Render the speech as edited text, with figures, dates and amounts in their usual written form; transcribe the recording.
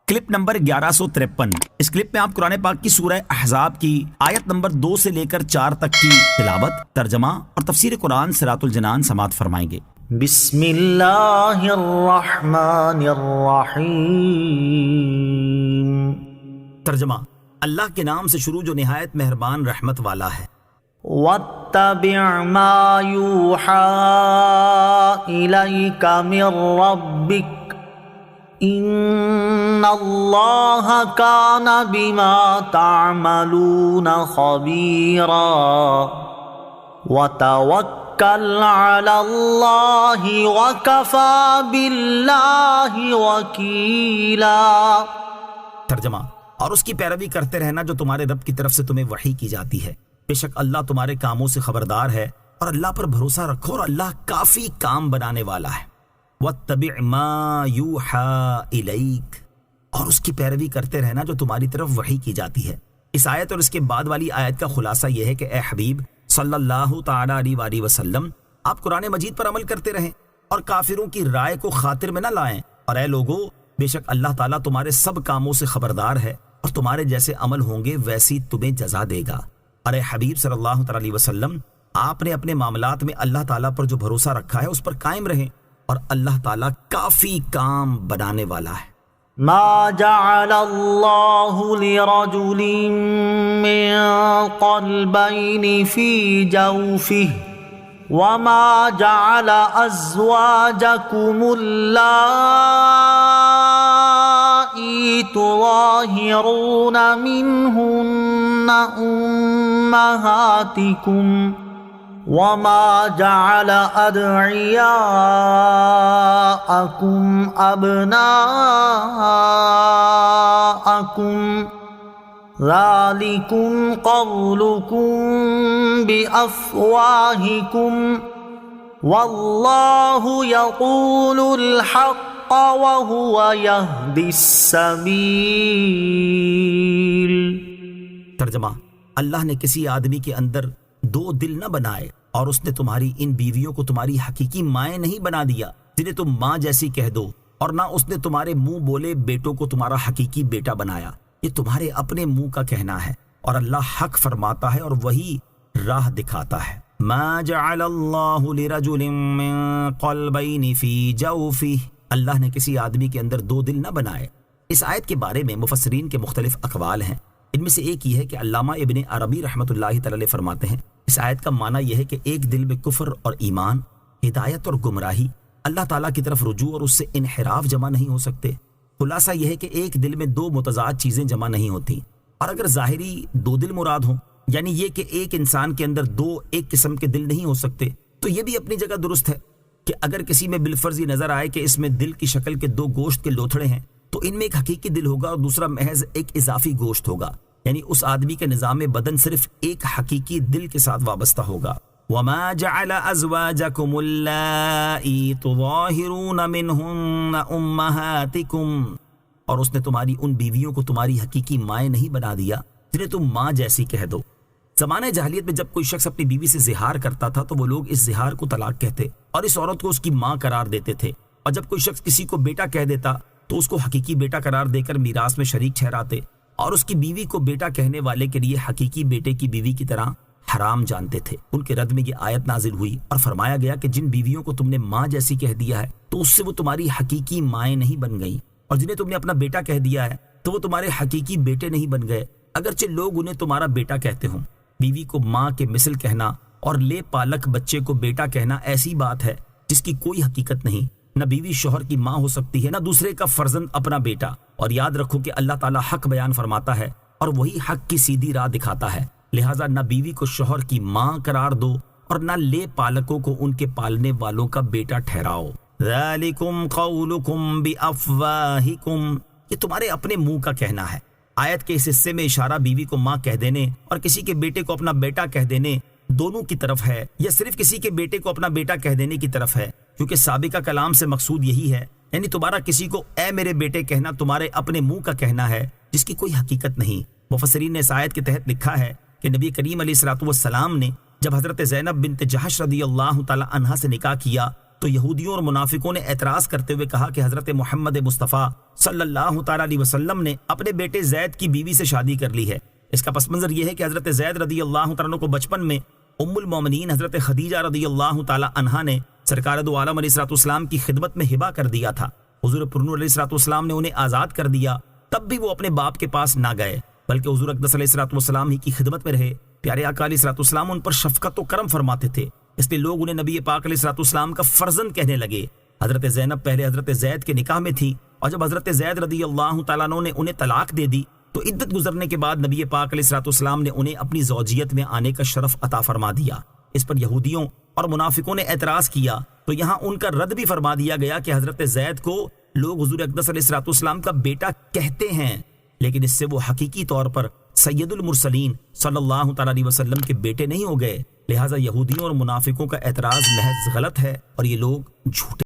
Clip number 1153۔ اس clip میں آپ قرآن پاک کی سورہ احزاب کی آیت نمبر 2 سے لے کر 4 تک کی تلاوت، ترجمہ اور تفسیر قرآن صراط الجنان سماعت فرمائیں گے۔ بسم اللہ الرحمن الرحیم۔ ترجمہ: اللہ کے نام سے شروع جو نہایت مہربان رحمت والا ہے۔ واتبع ما یوحى الیک من ربک ان اللہ کان بما تعملون خبیرا وتوکل علی اللہ وکفی باللہ وکیلا۔ ترجمہ: اور اس کی پیروی کرتے رہنا جو تمہارے رب کی طرف سے تمہیں وحی کی جاتی ہے، بے شک اللہ تمہارے کاموں سے خبردار ہے، اور اللہ پر بھروسہ رکھو اور اللہ کافی کام بنانے والا ہے۔ واتبع ما یوحى الیک، اور اس کی پیروی کرتے رہنا جو تمہاری طرف وحی کی جاتی ہے۔ اس آیت اور اس کے بعد والی آیت کا خلاصہ یہ ہے کہ اے حبیب صلی اللہ تعالی علیہ وآلہ وسلم، آپ قرآن مجید پر عمل کرتے رہیں اور کافروں کی رائے کو خاطر میں نہ لائیں، اور اے لوگو، بے شک اللہ تعالیٰ تمہارے سب کاموں سے خبردار ہے، اور تمہارے جیسے عمل ہوں گے ویسی تمہیں جزا دے گا۔ اور اے حبیب صلی اللہ تعالی علیہ وسلم، آپ نے اپنے معاملات میں اللہ تعالیٰ پر جو بھروسہ رکھا ہے اس پر قائم رہیں، اور اللہ تعالیٰ کافی کام بنانے والا ہے۔ ما جعل اللہ لرجل من قلبین فی جوفہ وما جعل ازواجکم اللائی تظاہرون منہن امہاتکم وما جعل ادعیاءکم ابناءکم ذالکم قولکم بافواہکم واللہ یقول الحق وہو یہدی السبیل۔ ترجمہ: اللہ نے کسی آدمی کے اندر 2 دل نہ بنائے، اور اس نے تمہاری ان بیویوں کو تمہاری حقیقی مائیں نہیں بنا دیا جنہیں تم ماں جیسی کہہ دو، اور نہ اس نے تمہارے منہ بولے بیٹوں کو تمہارا حقیقی بیٹا بنایا۔ یہ تمہارے اپنے منہ کا کہنا ہے، اور اللہ حق فرماتا ہے اور وہی راہ دکھاتا ہے۔ ما جعل اللہ لرجل من قلبین فی جوفہ، اللہ نے کسی آدمی کے اندر 2 دل نہ بنائے۔ اس آیت کے بارے میں مفسرین کے مختلف اقوال ہیں۔ ان میں سے ایک یہ ہے کہ علامہ ابن عربی رحمۃ اللہ تعالی فرماتے ہیں اس آیت کا معنی یہ ہے کہ ایک دل میں کفر اور ایمان، ہدایت اور گمراہی، اللہ تعالیٰ کی طرف رجوع اور اس سے انحراف جمع نہیں ہو سکتے۔ خلاصہ یہ ہے کہ ایک دل میں 2 متضاد چیزیں جمع نہیں ہوتی، اور اگر ظاہری 2 دل مراد ہوں، یعنی یہ کہ ایک انسان کے اندر 2 ایک قسم کے دل نہیں ہو سکتے، تو یہ بھی اپنی جگہ درست ہے کہ اگر کسی میں بالفرض یہ نظر آئے کہ اس میں دل کی شکل کے 2 گوشت کے لوتھڑے ہیں، تو ان میں ایک حقیقی دل ہوگا اور دوسرا محض ایک اضافی گوشت ہوگا، یعنی اس آدمی کے نظام بدن صرف ایک حقیقی دل کے ساتھ وابستہ ہوگا۔ وَمَا جَعَلَ أَزْوَاجَكُمُ اللَّائِي تُظَاهِرُونَ مِنْهُنَّ أُمَّهَاتِكُمْ، اور اس نے تمہاری ان بیویوں کو تمہاری حقیقی مائیں نہیں بنا دیا جنہیں تم ماں جیسی کہہ دو۔ زمانہ جاہلیت میں جب کوئی شخص اپنی بیوی سے زہار کرتا تھا تو وہ لوگ اس زہار کو طلاق کہتے اور اس عورت کو اس کی ماں قرار دیتے تھے، اور جب کوئی شخص کسی کو بیٹا کہہ دیتا تو اس کو حقیقی بیٹا قرار دے کر میراث میں شریک ٹھہراتے، اور اس کی بیوی کو بیٹا کہنے والے کے لیے حقیقی بیٹے کی بیوی کی طرح حرام جانتے تھے۔ ان کے رد میں یہ آیت نازل ہوئی اور فرمایا گیا کہ جن بیویوں کو تم نے ماں جیسی کہہ دیا ہے تو اس سے وہ تمہاری حقیقی مائیں نہیں بن گئیں، اور جنہیں تم نے اپنا بیٹا کہہ دیا ہے تو وہ تمہارے حقیقی بیٹے نہیں بن گئے، اگرچہ لوگ انہیں تمہارا بیٹا کہتے ہوں۔ بیوی کو ماں کے مثل کہنا اور لے پالک بچے کو بیٹا کہنا ایسی بات ہے جس کی کوئی حقیقت نہیں۔ نہ بیوی شوہر کی ماں ہو سکتی ہے، نہ دوسرے کا فرزند اپنا بیٹا، اور یاد رکھو کہ اللہ تعالیٰ حق بیان فرماتا ہے اور وہی حق کی سیدھی راہ دکھاتا ہے، لہٰذا نہ بیوی کو شوہر کی ماں قرار دو اور نہ لے پالکوں کو ان کے پالنے والوں کا بیٹا ٹھہراؤ۔ ذالکم قولکم بافواہکم، یہ تمہارے اپنے منہ کا کہنا ہے۔ آیت کے اس حصے میں اشارہ بیوی کو ماں کہہ دینے اور کسی کے بیٹے کو اپنا بیٹا کہہ دینے دونوں کی طرف ہے، یا صرف کسی کے بیٹے کو اپنا بیٹا کہہ دینے کی طرف ہے، کیونکہ سابقہ کلام سے مقصود یہی ہے، یعنی تمہارا کسی کو اے میرے بیٹے کہنا تمہارے اپنے منہ کا کہنا ہے جس کی کوئی حقیقت نہیں۔ مفسرین نے اس آیت کے تحت لکھا ہے کہ نبی کریم علیہ الصلوۃ والسلام نے جب حضرت زینب بنت جحش رضی اللہ تعالی عنہا سے نکاح کیا تو یہودیوں اور منافقوں نے اعتراض کرتے ہوئے کہا کہ حضرت محمد مصطفیٰ صلی اللہ تعالیٰ علیہ وسلم نے اپنے بیٹے زید کی بیوی سے شادی کر لی ہے۔ اس کا پس منظر یہ ہے کہ حضرت زید رضی اللہ تعالیٰ عنہ کو بچپن میں ام المومنین حضرت خدیجہ رضی اللہ تعالیٰ عنہا نے سرکار دو عالم علیہ الصلوۃ والسلام کی خدمت میں ہبہ کر دیا تھا۔ حضور پرنور علیہ الصلوۃ والسلام نے انہیں آزاد کر دیا، تب بھی وہ اپنے باپ کے پاس نہ گئے بلکہ حضور اقدس علیہ الصلوۃ والسلام ہی کی خدمت میں رہے۔ پیارے آقا علیہ الصلوۃ والسلام ان پر شفقت و کرم فرماتے تھے، اس لیے لوگ انہیں نبی پاک علیہ الصلوۃ والسلام کا فرزند کہنے لگے۔ حضرت زینب پہلے حضرت زید کے نکاح میں تھی، اور جب حضرت زید رضی اللہ تعالیٰ عنہ نے انہیں طلاق دے دی تو عدت گزرنے کے بعد نبی پاک علیہ الصلوۃ والسلام نے انہیں اپنی زوجیت میں آنے کا شرف عطا فرما دیا۔ اس پر یہودیوں اور منافقوں نے اعتراض کیا تو یہاں ان کا رد بھی فرما دیا گیا کہ حضرت زید کو لوگ حضور اقدس علیہ الصلوۃ والسلام کا بیٹا کہتے ہیں، لیکن اس سے وہ حقیقی طور پر سید المرسلین صلی اللہ تعالیٰ علیہ وسلم کے بیٹے نہیں ہو گئے۔ لہٰذا یہودیوں اور منافقوں کا اعتراض محض غلط ہے اور یہ لوگ جھوٹے